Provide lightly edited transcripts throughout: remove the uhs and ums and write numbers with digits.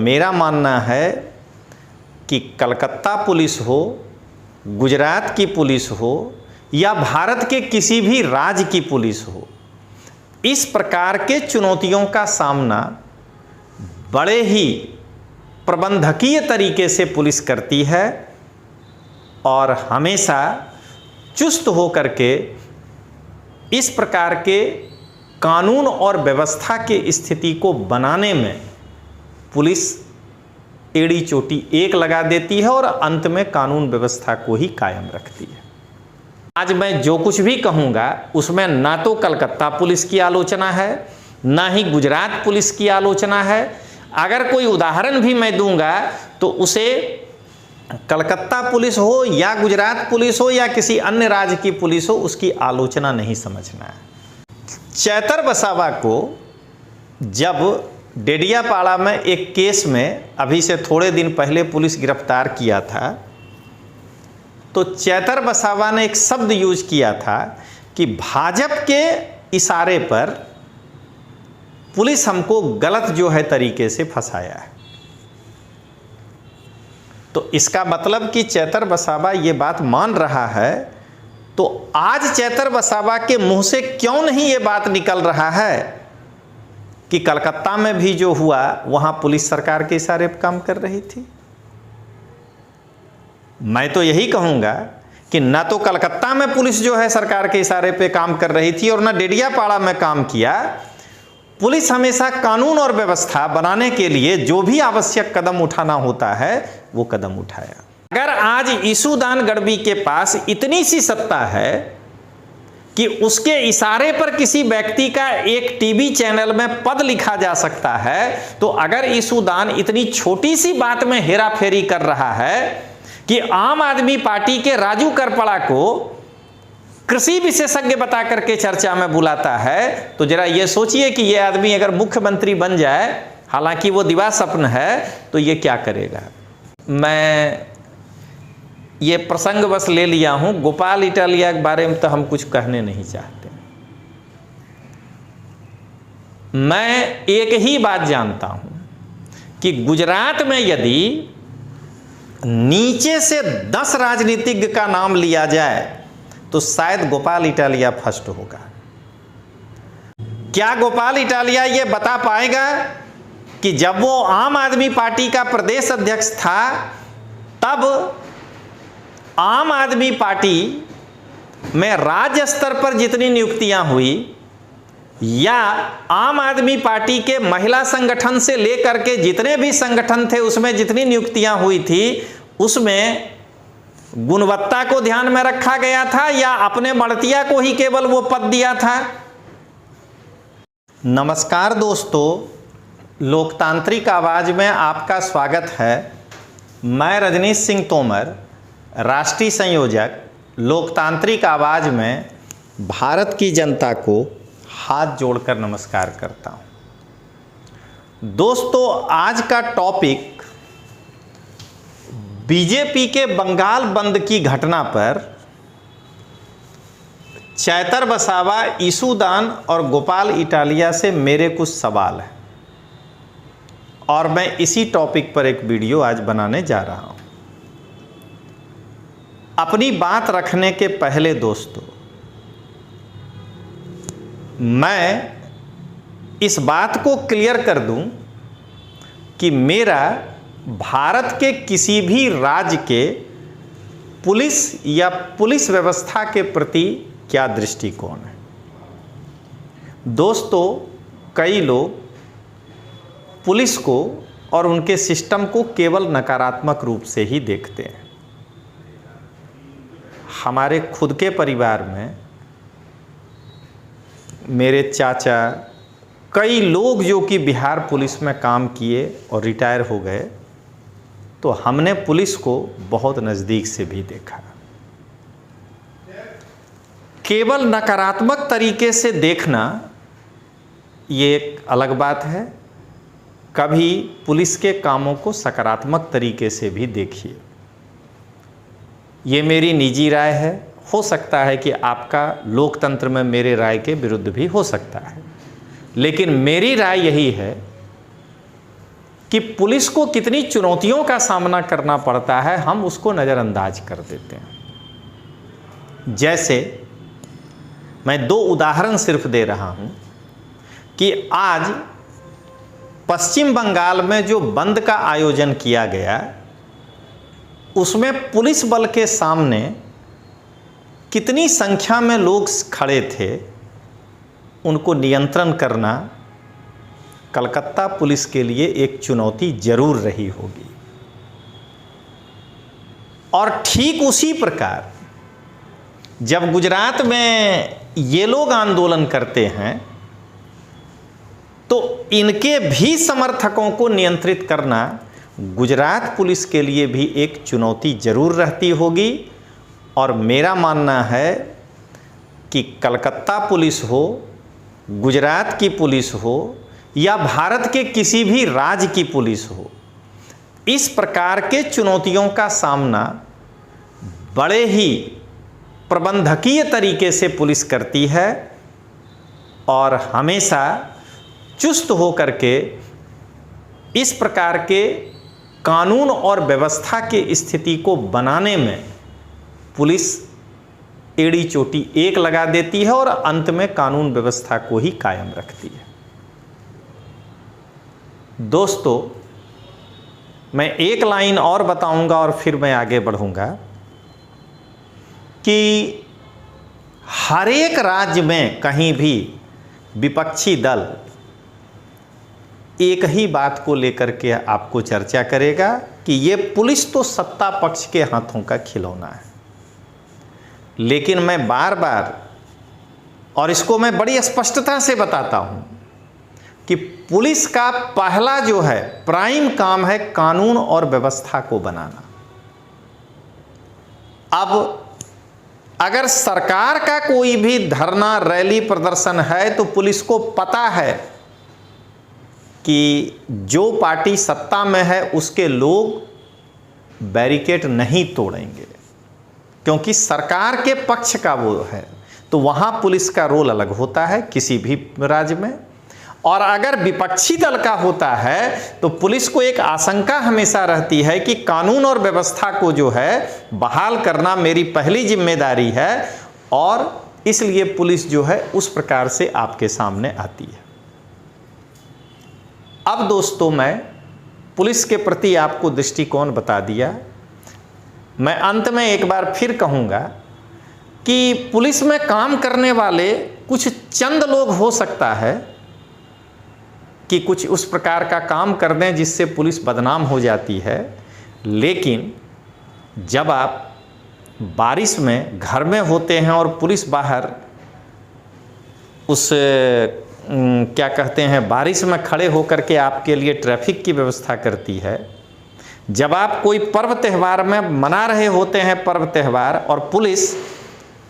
मेरा मानना है कि कलकत्ता पुलिस हो, गुजरात की पुलिस हो या भारत के किसी भी राज्य की पुलिस हो, इस प्रकार के चुनौतियों का सामना बड़े ही प्रबंधकीय तरीके से पुलिस करती है और हमेशा चुस्त होकर के इस प्रकार के कानून और व्यवस्था के स्थिति को बनाने में पुलिस एड़ी चोटी एक लगा देती है और अंत में कानून व्यवस्था को ही कायम रखती है। आज मैं जो कुछ भी कहूँगा उसमें ना तो कलकत्ता पुलिस की आलोचना है, ना ही गुजरात पुलिस की आलोचना है। अगर कोई उदाहरण भी मैं दूंगा तो उसे कलकत्ता पुलिस हो या गुजरात पुलिस हो या किसी अन्य राज्य की पुलिस हो, उसकी आलोचना नहीं समझना है। चैतर वसावा को जब डेडियापाड़ा में एक केस में अभी से थोड़े दिन पहले पुलिस गिरफ्तार किया था, तो चैतर वसावा ने एक शब्द यूज किया था कि भाजपा के इशारे पर पुलिस हमको गलत जो है तरीके से फंसाया है। तो इसका मतलब कि चैतर वसावा ये बात मान रहा है, तो आज चैतर वसावा के मुंह से क्यों नहीं ये बात निकल रहा है कि कलकत्ता में भी जो हुआ वहां पुलिस सरकार के इशारे पर काम कर रही थी। मैं तो यही कहूंगा कि ना तो कलकत्ता में पुलिस जो है सरकार के इशारे पे काम कर रही थी और ना डेडियापाड़ा में काम किया। पुलिस हमेशा कानून और व्यवस्था बनाने के लिए जो भी आवश्यक कदम उठाना होता है वो कदम उठाया। अगर आज ईसूदान गढ़वी के पास इतनी सी सत्ता है कि उसके इशारे पर किसी व्यक्ति का एक टीवी चैनल में पद लिखा जा सकता है, तो अगर ईसूदान इतनी छोटी सी बात में हेराफेरी कर रहा है कि आम आदमी पार्टी के राजू करपड़ा को कृषि विशेषज्ञ बता करके चर्चा में बुलाता है, तो जरा ये सोचिए कि ये आदमी अगर मुख्यमंत्री बन जाए, हालांकि वो दिवा स्वप्न है, तो ये क्या करेगा। मैं ये प्रसंग बस ले लिया हूं। गोपाल इटालिया के बारे में तो हम कुछ कहने नहीं चाहते। मैं एक ही बात जानता हूं कि गुजरात में यदि नीचे से 10 राजनीतिज्ञ का नाम लिया जाए तो शायद गोपाल इटालिया फर्स्ट होगा। क्या गोपाल इटालिया ये बता पाएगा कि जब वो आम आदमी पार्टी का प्रदेश अध्यक्ष था तब आम आदमी पार्टी में राज्य स्तर पर जितनी नियुक्तियां हुई या आम आदमी पार्टी के महिला संगठन से लेकर के जितने भी संगठन थे उसमें जितनी नियुक्तियां हुई थी उसमें गुणवत्ता को ध्यान में रखा गया था या अपने बढ़तिया को ही केवल वो पद दिया था। नमस्कार दोस्तों, लोकतांत्रिक आवाज में आपका स्वागत है। मैं रजनीश सिंह तोमर, राष्ट्रीय संयोजक लोकतांत्रिक आवाज में भारत की जनता को हाथ जोड़कर नमस्कार करता हूं। दोस्तों, आज का टॉपिक बीजेपी के बंगाल बंद की घटना पर चैतर वसावा, ईसूदान और गोपाल इटालिया से मेरे कुछ सवाल हैं और मैं इसी टॉपिक पर एक वीडियो आज बनाने जा रहा हूं। अपनी बात रखने के पहले दोस्तों, मैं इस बात को क्लियर कर दूं कि मेरा भारत के किसी भी राज्य के पुलिस या पुलिस व्यवस्था के प्रति क्या दृष्टिकोण है। दोस्तों, कई लोग पुलिस को और उनके सिस्टम को केवल नकारात्मक रूप से ही देखते हैं। हमारे खुद के परिवार में मेरे चाचा, कई लोग जो कि बिहार पुलिस में काम किए और रिटायर हो गए, तो हमने पुलिस को बहुत नज़दीक से भी देखा। केवल नकारात्मक तरीके से देखना ये एक अलग बात है। कभी पुलिस के कामों को सकारात्मक तरीके से भी देखिए। ये मेरी निजी राय है, हो सकता है कि आपका लोकतंत्र में मेरे राय के विरुद्ध भी हो सकता है, लेकिन मेरी राय यही है कि पुलिस को कितनी चुनौतियों का सामना करना पड़ता है, हम उसको नज़रअंदाज कर देते हैं। जैसे मैं 2 उदाहरण सिर्फ दे रहा हूं कि आज पश्चिम बंगाल में जो बंद का आयोजन किया गया, उसमें पुलिस बल के सामने कितनी संख्या में लोग खड़े थे, उनको नियंत्रण करना कलकत्ता पुलिस के लिए एक चुनौती जरूर रही होगी। और ठीक उसी प्रकार जब गुजरात में ये लोग आंदोलन करते हैं तो इनके भी समर्थकों को नियंत्रित करना गुजरात पुलिस के लिए भी एक चुनौती जरूर रहती होगी। और मेरा मानना है कि कलकत्ता पुलिस हो, गुजरात की पुलिस हो या भारत के किसी भी राज्य की पुलिस हो, इस प्रकार के चुनौतियों का सामना बड़े ही प्रबंधकीय तरीके से पुलिस करती है और हमेशा चुस्त होकर के इस प्रकार के कानून और व्यवस्था की स्थिति को बनाने में पुलिस एड़ी चोटी एक लगा देती है और अंत में कानून व्यवस्था को ही कायम रखती है। दोस्तों, मैं एक लाइन और बताऊंगा और फिर मैं आगे बढ़ूंगा कि हर एक राज्य में कहीं भी विपक्षी दल एक ही बात को लेकर के आपको चर्चा करेगा कि ये पुलिस तो सत्ता पक्ष के हाथों का खिलौना है। लेकिन मैं बार बार, और इसको मैं बड़ी स्पष्टता से बताता हूं कि पुलिस का पहला जो है प्राइम काम है कानून और व्यवस्था को बनाना। अब अगर सरकार का कोई भी धरना, रैली, प्रदर्शन है तो पुलिस को पता है कि जो पार्टी सत्ता में है उसके लोग बैरिकेड नहीं तोड़ेंगे, क्योंकि सरकार के पक्ष का वो है। तो वहाँ पुलिस का रोल अलग होता है किसी भी राज्य में। और अगर विपक्षी दल का होता है तो पुलिस को एक आशंका हमेशा रहती है कि कानून और व्यवस्था को जो है बहाल करना मेरी पहली जिम्मेदारी है, और इसलिए पुलिस जो है उस प्रकार से आपके सामने आती है। अब दोस्तों, मैं पुलिस के प्रति आपको दृष्टिकोण बता दिया। मैं अंत में एक बार फिर कहूँगा कि पुलिस में काम करने वाले कुछ चंद लोग हो सकता है कि कुछ उस प्रकार का काम कर दें जिससे पुलिस बदनाम हो जाती है, लेकिन जब आप बारिश में घर में होते हैं और पुलिस बाहर उस क्या कहते हैं बारिश में खड़े होकर के आपके लिए ट्रैफिक की व्यवस्था करती है, जब आप कोई पर्व त्यौहार में मना रहे होते हैं पर्व त्यौहार और पुलिस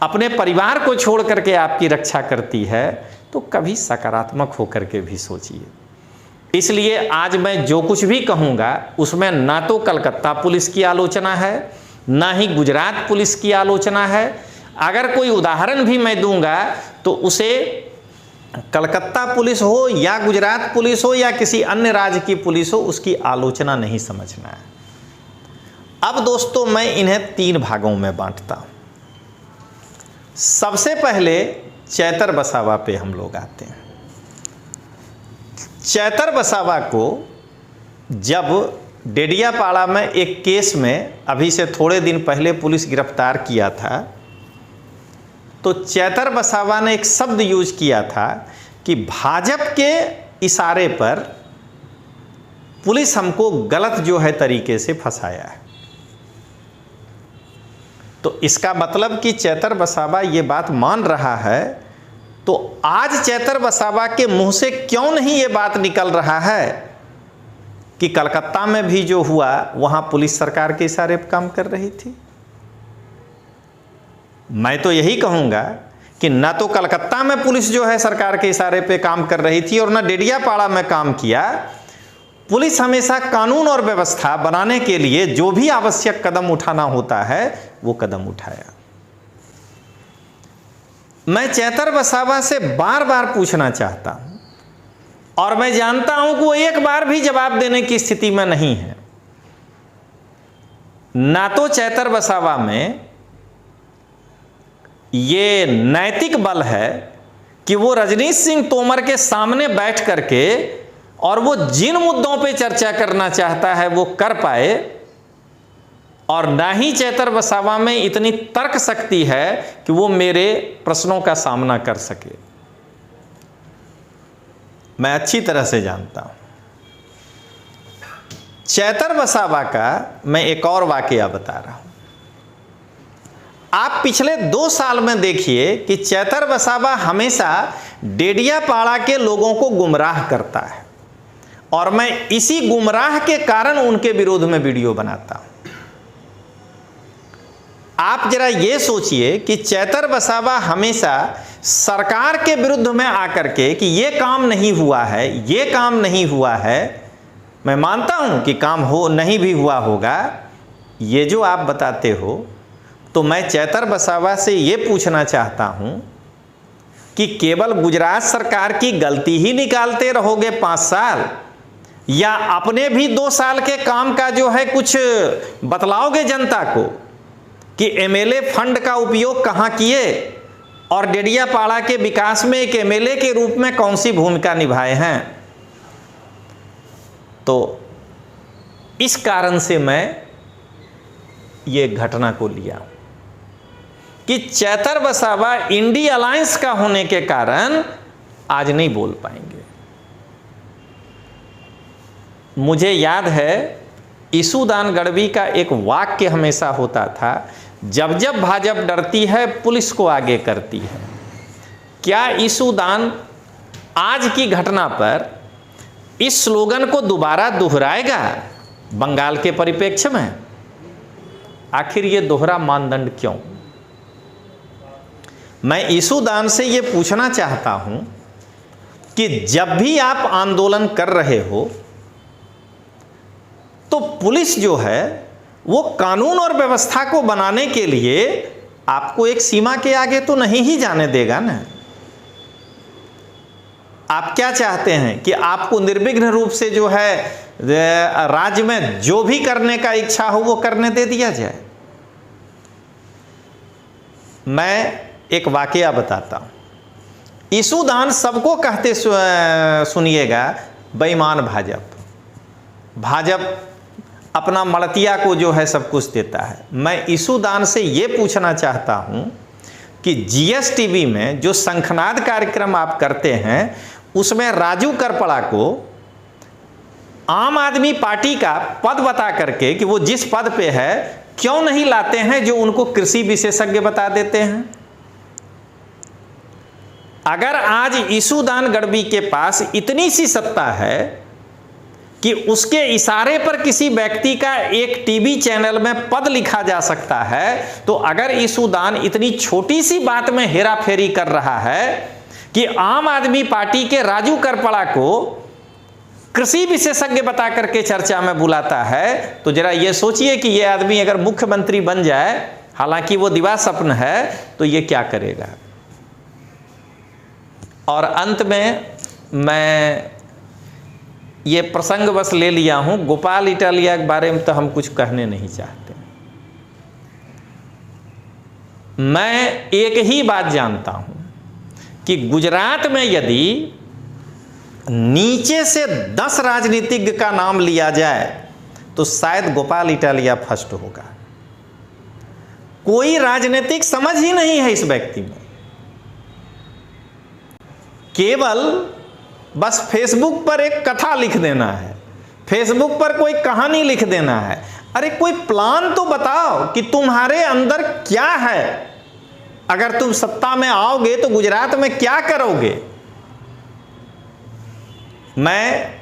अपने परिवार को छोड़ करके आपकी रक्षा करती है, तो कभी सकारात्मक होकर के भी सोचिए। इसलिए आज मैं जो कुछ भी कहूँगा उसमें ना तो कलकत्ता पुलिस की आलोचना है, ना ही गुजरात पुलिस की आलोचना है। अगर कोई उदाहरण भी मैं दूंगा तो उसे कलकत्ता पुलिस हो या गुजरात पुलिस हो या किसी अन्य राज्य की पुलिस हो, उसकी आलोचना नहीं समझना है। अब दोस्तों, मैं इन्हें 3 भागों में बांटता हूँ। सबसे पहले चैतर वसावा पे हम लोग आते हैं। चैतर वसावा को जब डेडियापाड़ा में एक केस में अभी से थोड़े दिन पहले पुलिस गिरफ्तार किया था, तो चैतर वसावा ने एक शब्द यूज किया था कि भाजपा के इशारे पर पुलिस हमको गलत जो है तरीके से फंसाया है। तो इसका मतलब कि चैतर वसावा ये बात मान रहा है, तो आज चैतर वसावा के मुंह से क्यों नहीं ये बात निकल रहा है कि कलकत्ता में भी जो हुआ वहां पुलिस सरकार के इशारे पर काम कर रही थी। मैं तो यही कहूंगा कि ना तो कलकत्ता में पुलिस जो है सरकार के इशारे पे काम कर रही थी और ना डेडियापाड़ा में काम किया। पुलिस हमेशा कानून और व्यवस्था बनाने के लिए जो भी आवश्यक कदम उठाना होता है वो कदम उठाया। मैं चैतर वसावा से बार बार पूछना चाहता हूं और मैं जानता हूं कि वो एक बार भी जवाब देने की स्थिति में नहीं है। ना तो चैतर वसावा में ये नैतिक बल है कि वो रजनीश सिंह तोमर के सामने बैठ करके और वो जिन मुद्दों पे चर्चा करना चाहता है वो कर पाए, और ना ही चैतर वसावा में इतनी तर्क शक्ति है कि वो मेरे प्रश्नों का सामना कर सके। मैं अच्छी तरह से जानता हूं। चैतर वसावा का मैं एक और वाकया बता रहा हूं। आप पिछले 2 साल में देखिए कि चैतर वसावा हमेशा डेडियापाड़ा के लोगों को गुमराह करता है, और मैं इसी गुमराह के कारण उनके विरोध में वीडियो बनाता हूं। आप जरा ये सोचिए कि चैतर वसावा हमेशा सरकार के विरुद्ध में आकर के कि ये काम नहीं हुआ है, ये काम नहीं हुआ है, मैं मानता हूं कि काम हो नहीं भी हुआ होगा, ये जो आप बताते हो, तो मैं चैतर वसावा से ये पूछना चाहता हूं कि केवल गुजरात सरकार की गलती ही निकालते रहोगे 5 साल, या अपने भी 2 साल के काम का जो है कुछ बतलाओगे जनता को कि एमएलए फंड का उपयोग कहां किए और डेडियापाड़ा के विकास में एक एमएलए के रूप में कौन सी भूमिका निभाए हैं। तो इस कारण से मैं ये घटना को लिया कि चैतर वसावा इंडी अलायंस का होने के कारण आज नहीं बोल पाएंगे। मुझे याद है ईसूदान गढ़वी का एक वाक्य हमेशा होता था, जब जब भाजपा डरती है पुलिस को आगे करती है। क्या ईसूदान आज की घटना पर इस स्लोगन को दोबारा दोहराएगा बंगाल के परिप्रेक्ष्य में? आखिर ये दोहरा मानदंड क्यों? मैं ईसूदान से ये पूछना चाहता हूं कि जब भी आप आंदोलन कर रहे हो तो पुलिस जो है वो कानून और व्यवस्था को बनाने के लिए आपको एक सीमा के आगे तो नहीं ही जाने देगा ना। आप क्या चाहते हैं कि आपको निर्विघ्न रूप से जो है राज्य में जो भी करने का इच्छा हो वो करने दे दिया जाए? मैं एक वाकया बताता हूं। ईसूदान सबको कहते सुनिएगा बेईमान भाजपा अपना मड़तिया को जो है सब कुछ देता है। मैं ईसूदान से ये पूछना चाहता हूं कि जीएसटीवी में जो शंखनाद कार्यक्रम आप करते हैं उसमें राजू करपड़ा को आम आदमी पार्टी का पद बता करके कि वो जिस पद पे है क्यों नहीं लाते हैं जो उनको कृषि विशेषज्ञ बता देते हैं? अगर आज ईसूदान गढ़वी के पास इतनी सी सत्ता है कि उसके इशारे पर किसी व्यक्ति का एक टीवी चैनल में पद लिखा जा सकता है, तो अगर ईसूदान इतनी छोटी सी बात में हेराफेरी कर रहा है कि आम आदमी पार्टी के राजू करपड़ा को कृषि विशेषज्ञ बता करके चर्चा में बुलाता है, तो जरा ये सोचिए कि ये आदमी अगर मुख्यमंत्री बन जाए, हालांकि वो दिवा स्वप्न है, तो ये क्या करेगा। और अंत में मैं ये प्रसंग बस ले लिया हूं, गोपाल इटालिया के बारे में तो हम कुछ कहने नहीं चाहते। मैं एक ही बात जानता हूं कि गुजरात में यदि नीचे से 10 राजनीतिज्ञ का नाम लिया जाए तो शायद गोपाल इटालिया फर्स्ट होगा। कोई राजनीतिक समझ ही नहीं है इस व्यक्ति में, केवल बस फेसबुक पर एक कथा लिख देना है, फेसबुक पर कोई कहानी लिख देना है। अरे कोई प्लान तो बताओ कि तुम्हारे अंदर क्या है, अगर तुम सत्ता में आओगे तो गुजरात में क्या करोगे। मैं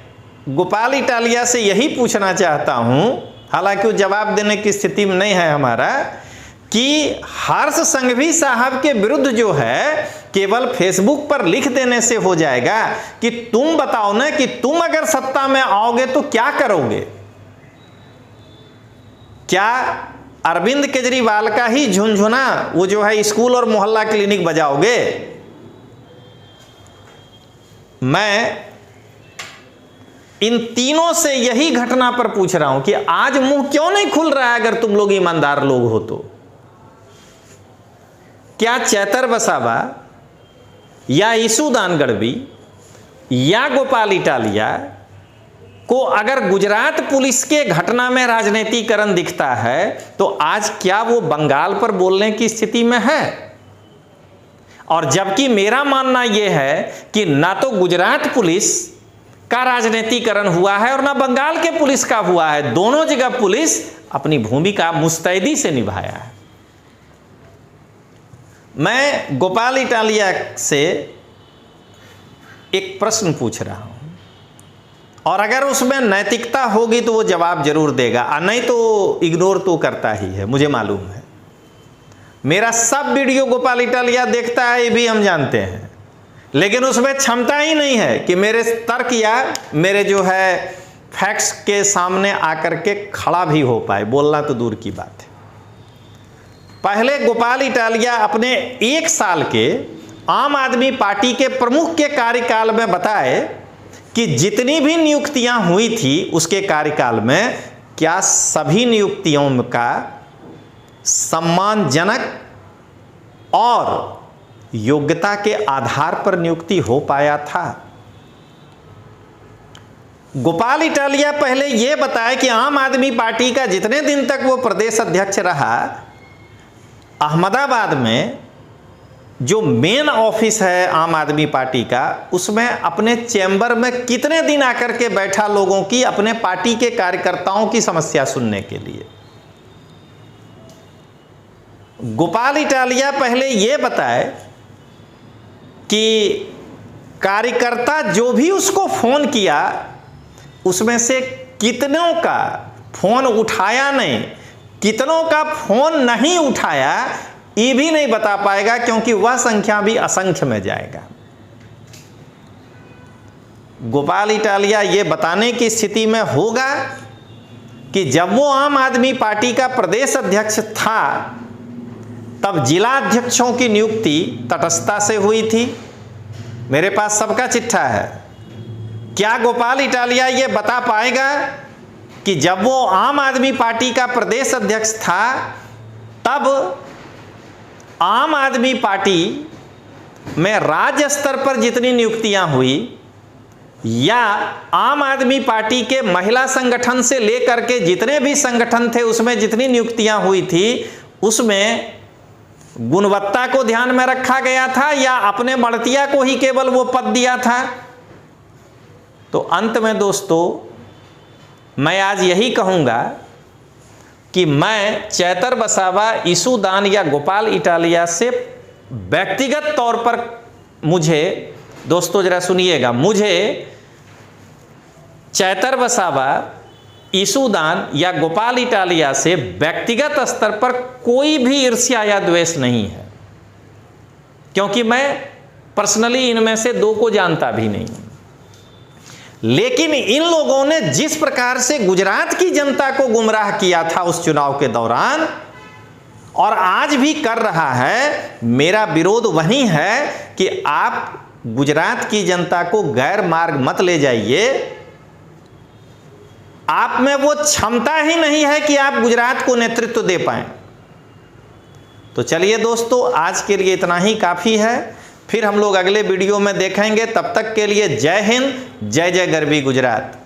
गोपाल इटालिया से यही पूछना चाहता हूं, हालांकि वो जवाब देने की स्थिति में नहीं है हमारा, कि हर्ष संघवी साहब के विरुद्ध जो है केवल फेसबुक पर लिख देने से हो जाएगा कि तुम बताओ ना कि तुम अगर सत्ता में आओगे तो क्या करोगे। क्या अरविंद केजरीवाल का ही झुनझुना वो जो है स्कूल और मोहल्ला क्लिनिक बजाओगे। मैं इन तीनों से यही घटना पर पूछ रहा हूं कि आज मुंह क्यों नहीं खुल रहा है अगर तुम लोग ईमानदार लोग हो तो। क्या चैतर वसावा या ईसूदान गढ़वी या गोपाल इटालिया को अगर गुजरात पुलिस के घटना में राजनीतिकरण दिखता है तो आज क्या वो बंगाल पर बोलने की स्थिति में है? और जबकि मेरा मानना यह है कि ना तो गुजरात पुलिस का राजनीतिकरण हुआ है और ना बंगाल के पुलिस का हुआ है, दोनों जगह पुलिस अपनी भूमिका मुस्तैदी से निभाया है। मैं गोपाल इटालिया से एक प्रश्न पूछ रहा हूं और अगर उसमें नैतिकता होगी तो वो जवाब जरूर देगा, और नहीं तो इग्नोर तो करता ही है, मुझे मालूम है। मेरा सब वीडियो गोपाल इटालिया देखता है, ये भी हम जानते हैं, लेकिन उसमें क्षमता ही नहीं है कि मेरे तर्क या मेरे जो है फैक्ट्स के सामने आकर के खड़ा भी हो पाए, बोलना तो दूर की बात है। पहले गोपाल इटालिया अपने 1 साल के आम आदमी पार्टी के प्रमुख के कार्यकाल में बताए कि जितनी भी नियुक्तियां हुई थी उसके कार्यकाल में क्या सभी नियुक्तियों का सम्मानजनक और योग्यता के आधार पर नियुक्ति हो पाया था। गोपाल इटालिया पहले यह बताए कि आम आदमी पार्टी का जितने दिन तक वो प्रदेश अध्यक्ष रहा, अहमदाबाद में जो मेन ऑफिस है आम आदमी पार्टी का, उसमें अपने चैम्बर में कितने दिन आकर के बैठा लोगों की, अपने पार्टी के कार्यकर्ताओं की समस्या सुनने के लिए। गोपाल इटालिया पहले यह बताए कि कार्यकर्ता जो भी उसको फोन किया उसमें से कितनों का फोन उठाया नहीं, कितनों का फोन नहीं उठाया ये भी नहीं बता पाएगा, क्योंकि वह संख्या भी असंख्य में जाएगा। गोपाल इटालिया ये बताने की स्थिति में होगा कि जब वो आम आदमी पार्टी का प्रदेश अध्यक्ष था तब जिला अध्यक्षों की नियुक्ति तटस्थता से हुई थी। मेरे पास सबका चिट्ठा है। क्या गोपाल इटालिया ये बता पाएगा कि जब वो आम आदमी पार्टी का प्रदेश अध्यक्ष था तब आम आदमी पार्टी में राज्य स्तर पर जितनी नियुक्तियां हुई या आम आदमी पार्टी के महिला संगठन से लेकर के जितने भी संगठन थे उसमें जितनी नियुक्तियां हुई थी उसमें गुणवत्ता को ध्यान में रखा गया था या अपने बढ़तिया को ही केवल वो पद दिया था? तो अंत में दोस्तों मैं आज यही कहूंगा कि मैं चैतर वसावा, ईसूदान या गोपाल इटालिया से व्यक्तिगत तौर पर, मुझे दोस्तों जरा सुनिएगा, मुझे चैतर वसावा, ईसूदान या गोपाल इटालिया से व्यक्तिगत स्तर पर कोई भी ईर्ष्या या द्वेष नहीं है, क्योंकि मैं पर्सनली इनमें से दो को जानता भी नहीं। लेकिन इन लोगों ने जिस प्रकार से गुजरात की जनता को गुमराह किया था उस चुनाव के दौरान और आज भी कर रहा है, मेरा विरोध वही है कि आप गुजरात की जनता को गैर मार्ग मत ले जाइए। आप में वो क्षमता ही नहीं है कि आप गुजरात को नेतृत्व दे पाएं। तो चलिए दोस्तों, आज के लिए इतना ही काफ़ी है। फिर हम लोग अगले वीडियो में देखेंगे। तब तक के लिए जय हिंद, जय जय गरवी गुजरात।